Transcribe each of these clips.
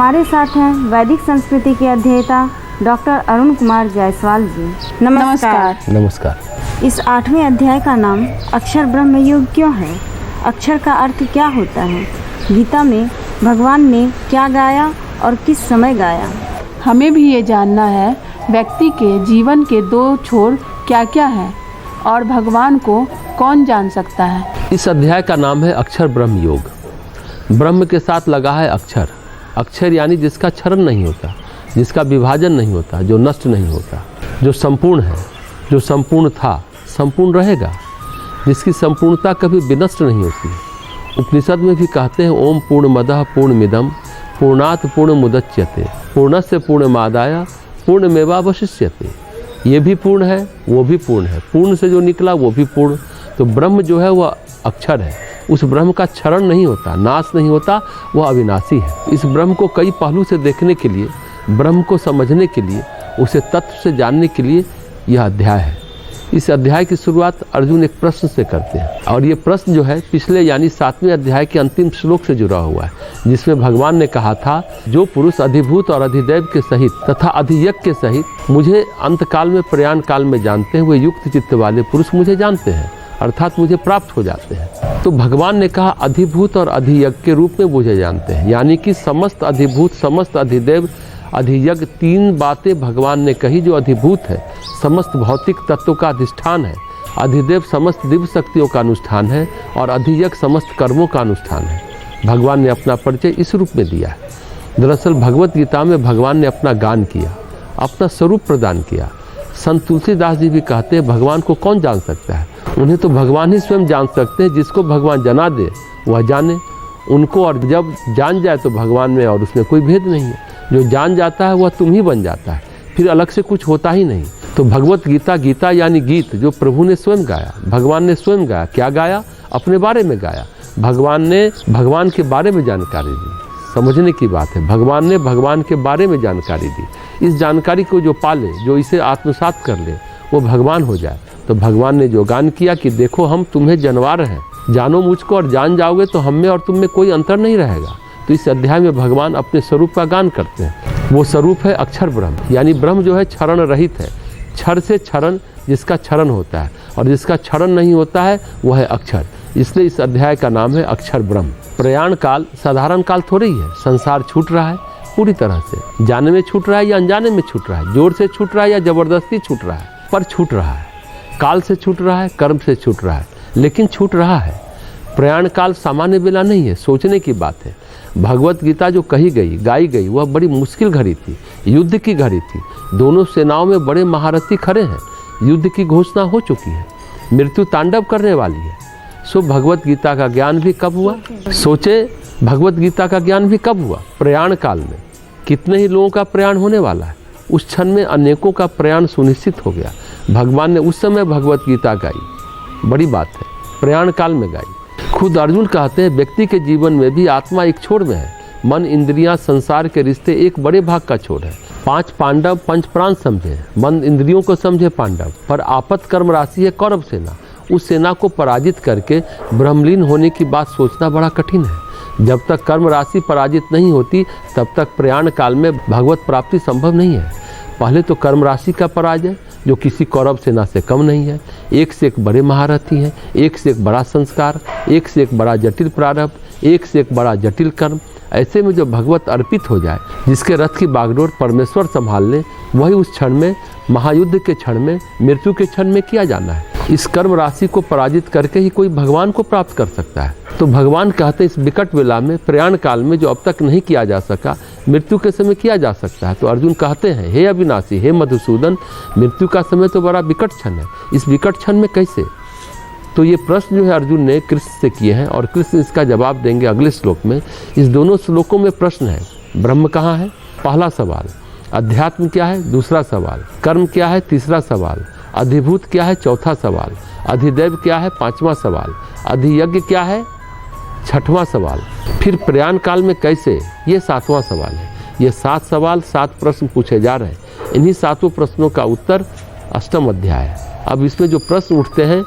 हमारे साथ हैं वैदिक संस्कृति के अध्येता डॉक्टर अरुण कुमार जायसवाल जी। नमस्कार। नमस्कार। इस 8वें अध्याय का नाम अक्षर ब्रह्म योग क्यों है? अक्षर का अर्थ क्या होता है? गीता में भगवान ने क्या गाया और किस समय गाया? हमें भी ये जानना है व्यक्ति के जीवन के दो छोर क्या क्या हैं और भगवान को कौन जान सकता है। इस अध्याय का नाम है अक्षर ब्रह्म योग। ब्रह्म के साथ लगा है अक्षर। अक्षर यानी जिसका क्षरण नहीं होता, जिसका विभाजन नहीं होता, जो नष्ट नहीं होता, जो संपूर्ण है, जो संपूर्ण था, संपूर्ण रहेगा, जिसकी संपूर्णता कभी विनष्ट नहीं होती। उपनिषद में भी कहते हैं ओम पूर्णमदः पूर्णमिदं पूर्णात् पूर्णमुदच्यते पूर्णस्य पूर्णमादाय पूर्णमेवावशिष्यते। ये भी पूर्ण है, वो भी पूर्ण है, पूर्ण से जो निकला वो भी पूर्ण। तो ब्रह्म जो है वह अक्षर है। उस ब्रह्म का क्षरण नहीं होता, नाश नहीं होता, वह अविनाशी है। इस ब्रह्म को कई पहलू से देखने के लिए, ब्रह्म को समझने के लिए, उसे तत्व से जानने के लिए यह अध्याय है। इस अध्याय की शुरुआत अर्जुन एक प्रश्न से करते हैं और ये प्रश्न जो है पिछले यानी 7वें अध्याय के अंतिम श्लोक से जुड़ा हुआ है, जिसमें भगवान ने कहा था जो पुरुष अधिभूत और अधिदैव के सहित तथा अधियज्ञ के सहित मुझे अंतकाल में प्रयाण काल में जानते हैं, वे युक्त चित्त वाले पुरुष मुझे जानते हैं, अर्थात मुझे प्राप्त हो जाते हैं। तो भगवान ने कहा अधिभूत और अधियज्ञ के रूप में मुझे जानते हैं, यानी कि समस्त अधिभूत, समस्त अधिदैव, अधियज्ञ, तीन बातें भगवान ने कही। जो अधिभूत है समस्त भौतिक तत्वों का अधिष्ठान है, अधिदेव समस्त दिव्य शक्तियों का अनुष्ठान है और अधियज्ञ समस्त कर्मों का अनुष्ठान है। भगवान ने अपना परिचय इस रूप में दिया है। दरअसल भगवत गीता में भगवान ने अपना गान किया, अपना स्वरूप प्रदान किया। संत तुलसीदास जी भी कहते हैं भगवान को कौन जान सकता है? उन्हें तो भगवान ही स्वयं जान सकते हैं। जिसको भगवान जना दे वह जाने उनको, और जब जान जाए तो भगवान में और उसमें कोई भेद नहीं है। जो जान जाता है वह तुम ही बन जाता है, फिर अलग से कुछ होता ही नहीं। तो भगवत गीता, गीता यानी गीत जो प्रभु ने स्वयं गाया, भगवान ने स्वयं गाया। क्या गाया? अपने बारे में गाया। भगवान ने भगवान के बारे में जानकारी दी। समझने की बात है, भगवान ने भगवान के बारे में जानकारी दी। इस जानकारी को जो पाले, जो इसे आत्मसात कर ले, वो भगवान हो जाए। तो भगवान ने जो गान किया कि देखो हम तुम्हें जनवा रहे हैं, जानो मुझको और जान जाओगे तो हम में और तुम में कोई अंतर नहीं रहेगा। तो इस अध्याय में भगवान अपने स्वरूप का गान करते हैं। वो स्वरूप है अक्षर ब्रह्म, यानी ब्रह्म जो है क्षरण रहित है। क्षर से क्षरण, जिसका क्षरण होता है, और जिसका क्षरण नहीं होता है वह है अक्षर। इसलिए इस अध्याय का नाम है अक्षर ब्रह्म। प्रयाण काल साधारण काल थोड़ी ही है। संसार छूट रहा है पूरी तरह से, जाने में छूट रहा है या अनजाने में छूट रहा है, जोर से छूट रहा है या जबरदस्ती छूट रहा है, पर छूट रहा है। काल से छूट रहा है, कर्म से छूट रहा है, लेकिन छूट रहा है। प्रयाण काल सामान्य बेला नहीं है, सोचने की बात है। भगवत गीता जो कही गई, गाई गई, वह बड़ी मुश्किल घड़ी थी, युद्ध की घड़ी थी। दोनों सेनाओं में बड़े महारथी खड़े हैं, युद्ध की घोषणा हो चुकी है, मृत्यु तांडव करने वाली है। सो भगवत गीता का ज्ञान भी कब हुआ? सोचे भगवत गीता का ज्ञान भी कब हुआ? प्रयाण काल में। कितने ही लोगों का प्रयाण होने वाला है, उस क्षण में अनेकों का प्रयाण सुनिश्चित हो गया। भगवान ने उस समय भगवत गीता गाई, बड़ी बात है, प्रयाण काल में गाई। खुद अर्जुन कहते हैं व्यक्ति के जीवन में भी आत्मा एक छोर में है। मन, इंद्रियां, संसार के रिश्ते एक बड़े भाग का छोर है। 5 पांडव पंच प्राण समझे, मन इंद्रियों को समझे पांडव, पर आपत कर्म राशि है कौरव सेना। उस सेना को पराजित करके ब्रह्मलीन होने की बात सोचना बड़ा कठिन है। जब तक कर्म राशि पराजित नहीं होती तब तक प्रयाण काल में भगवत प्राप्ति संभव नहीं है। पहले तो कर्म राशि का पराजय, जो किसी कौरव सेना से कम नहीं है। एक से एक बड़े महारथी हैं, एक से एक बड़ा संस्कार, एक से एक बड़ा जटिल प्रारब्ध, एक से एक बड़ा जटिल कर्म। ऐसे में जो भगवत अर्पित हो जाए, जिसके रथ की बागडोर परमेश्वर संभाल ले, वही उस क्षण में, महायुद्ध के क्षण में, मृत्यु के क्षण में किया जाना है। इस कर्म राशि को पराजित करके ही कोई भगवान को प्राप्त कर सकता है। तो भगवान कहते हैं इस विकट वेला में, प्रयाण काल में, जो अब तक नहीं किया जा सका, मृत्यु के समय किया जा सकता है। तो अर्जुन कहते हैं हे अविनाशी, हे मधुसूदन, मृत्यु का समय तो बड़ा विकट क्षण है, इस विकट क्षण में कैसे? तो ये प्रश्न जो है अर्जुन ने कृष्ण से किए हैं और कृष्ण इसका जवाब देंगे अगले श्लोक में। इस दोनों श्लोकों में प्रश्न है। ब्रह्म कहाँ है? पहला सवाल। अध्यात्म क्या है? दूसरा सवाल। कर्म क्या है? तीसरा सवाल। अधिभूत क्या है? चौथा सवाल। अधिदैव क्या है? 5वां सवाल। अधियज्ञ क्या है? 6वां सवाल। फिर प्रयाण काल में कैसे? ये 7वां सवाल है। ये 7 सवाल, 7 प्रश्न पूछे जा रहे हैं। इन्हीं 7 प्रश्नों का उत्तर 8वां अध्याय है। अब इसमें जो प्रश्न उठते हैं,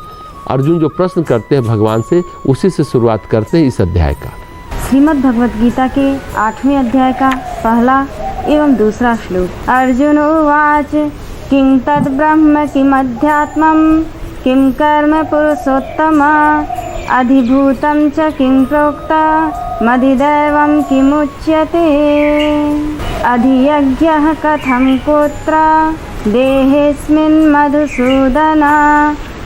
अर्जुन जो प्रश्न करते हैं भगवान से, उसी से शुरुआत करते हैं इस अध्याय का। श्रीमद् भगवत गीता के 8वें अध्याय का पहला एवं दूसरा श्लोक। अर्जुन उवाच किं तद् ब्रह्म किमध्यात्मं किं कर्म पुरुषोत्तम अधिभूतं च किं प्रोक्ता मदिदैवं किमुच्यते अधियज्ञः कथं कोत्र देहेऽस्मिन् मधुसूदन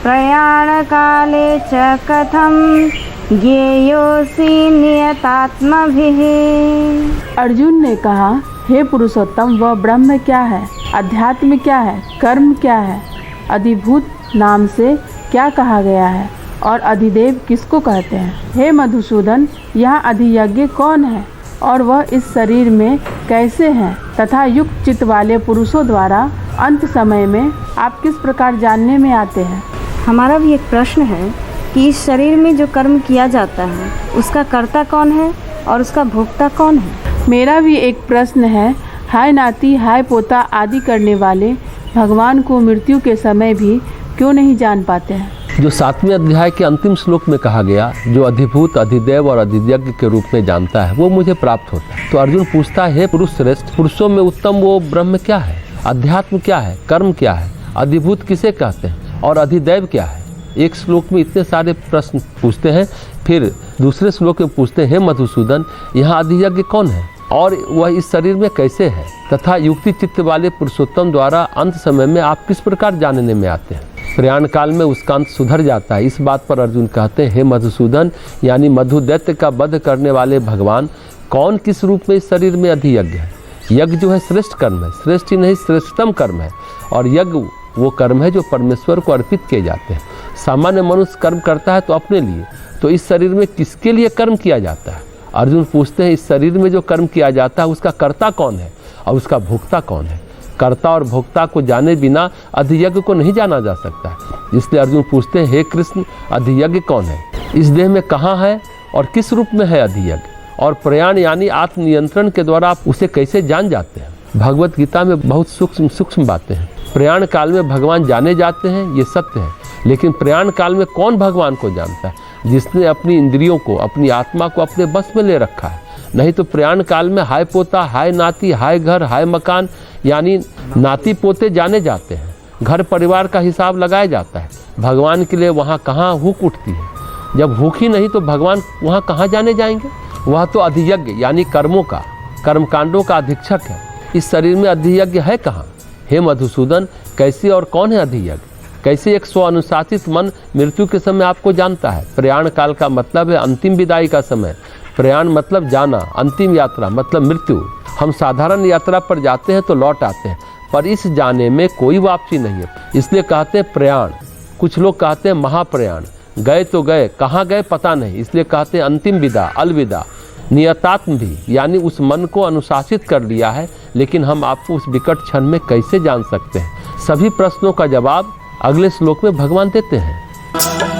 प्रयाणकाले च कथं ज्ञेयोऽसि नियतात्मभिः। अर्जुन ने कहा, हे पुरुषोत्तम, वह ब्रह्म क्या है, अध्यात्म क्या है, कर्म क्या है, अधिभूत नाम से क्या कहा गया है और अधिदेव किसको कहते हैं। हे मधुसूदन, यहाँ अधियज्ञ कौन है और वह इस शरीर में कैसे हैं तथा युक्त चित्त वाले पुरुषों द्वारा अंत समय में आप किस प्रकार जानने में आते हैं। हमारा भी एक प्रश्न है कि इस शरीर में जो कर्म किया जाता है उसका कर्ता कौन है और उसका भोक्ता कौन है। मेरा भी एक प्रश्न है, हाय नाती हाय पोता आदि करने वाले भगवान को मृत्यु के समय भी क्यों नहीं जान पाते हैं। जो 7वें अध्याय के अंतिम श्लोक में कहा गया, जो अधिभूत अधिदेव और अधियज्ञ के रूप में जानता है वो मुझे प्राप्त होता है। तो अर्जुन पूछता है, पुरुष श्रेष्ठ, पुरुषों में उत्तम वो ब्रह्म क्या है, अध्यात्म क्या है, कर्म क्या है, अधिभूत किसे कहते हैं और अधिदैव क्या है। एक श्लोक में इतने सारे प्रश्न पूछते हैं, फिर दूसरे श्लोक में पूछते हैं, हे मधुसूदन, यहाँ अधियज्ञ कौन है और वह इस शरीर में कैसे है तथा युक्ति चित्त वाले पुरुषोत्तम द्वारा अंत समय में आप किस प्रकार जानने में आते हैं। प्रयाण काल में उसका अंत सुधर जाता है। इस बात पर अर्जुन कहते हैं, हे मधुसूदन, यानी मधु दैत्य का वध करने वाले भगवान कौन किस रूप में इस शरीर में अधियज्ञ है। यज्ञ जो है श्रेष्ठ कर्म है, श्रेष्ठ ही नहीं श्रेष्ठतम कर्म है, और यज्ञ वो कर्म है जो परमेश्वर को अर्पित किए जाते हैं। सामान्य मनुष्य कर्म करता है तो अपने लिए, तो इस शरीर में किसके लिए कर्म किया जाता है। अर्जुन पूछते हैं, इस शरीर में जो कर्म किया जाता है उसका कर्ता कौन है और उसका भोक्ता कौन है। कर्ता और भोक्ता को जाने बिना अधियज्ञ को नहीं जाना जा सकता है। इसलिए अर्जुन पूछते हैं, हे कृष्ण, अधियज्ञ कौन है, इस देह में कहाँ है और किस रूप में है अधियज्ञ, और प्रयाण यानी आत्मनियंत्रण के द्वारा आप उसे कैसे जान जाते हैं। भगवत गीता में बहुत सूक्ष्म सूक्ष्म बातें हैं। प्रयाण काल में भगवान जाने जाते हैं, ये सत्य है, लेकिन प्रयाण काल में कौन भगवान को जानता है, जिसने अपनी इंद्रियों को, अपनी आत्मा को अपने बस में ले रखा है। नहीं तो प्रयाण काल में हाय पोता, हाय नाती, हाय घर, हाय मकान, यानी नाती पोते जाने जाते हैं, घर परिवार का हिसाब लगाया जाता है। भगवान के लिए वहाँ कहाँ हुक उठती है। जब हुक ही नहीं तो भगवान वहाँ कहाँ जाने जाएंगे। वह तो अधियज्ञ यानी कर्मों का, कर्मकांडों का अधीक्षक है। इस शरीर में अधियज्ञ है कहाँ। हे मधुसूदन, कैसे और कौन है अधियज्ञ। कैसे एक स्वअनुशासित मन मृत्यु के समय आपको जानता है। प्रयाण काल का मतलब है अंतिम विदाई का समय। प्रयाण मतलब जाना, अंतिम यात्रा मतलब मृत्यु। हम साधारण यात्रा पर जाते हैं तो लौट आते हैं, पर इस जाने में कोई वापसी नहीं है, इसलिए कहते हैं प्रयाण। कुछ लोग कहते हैं महाप्रयाण, गए तो गए, कहाँ गए पता नहीं, इसलिए कहते हैं अंतिम विदा, अलविदा। नियतात्म भी यानी उस मन को अनुशासित कर लिया है, लेकिन हम आपको उस विकट क्षण में कैसे जान सकते हैं। सभी प्रश्नों का जवाब अगले श्लोक में भगवान देते हैं।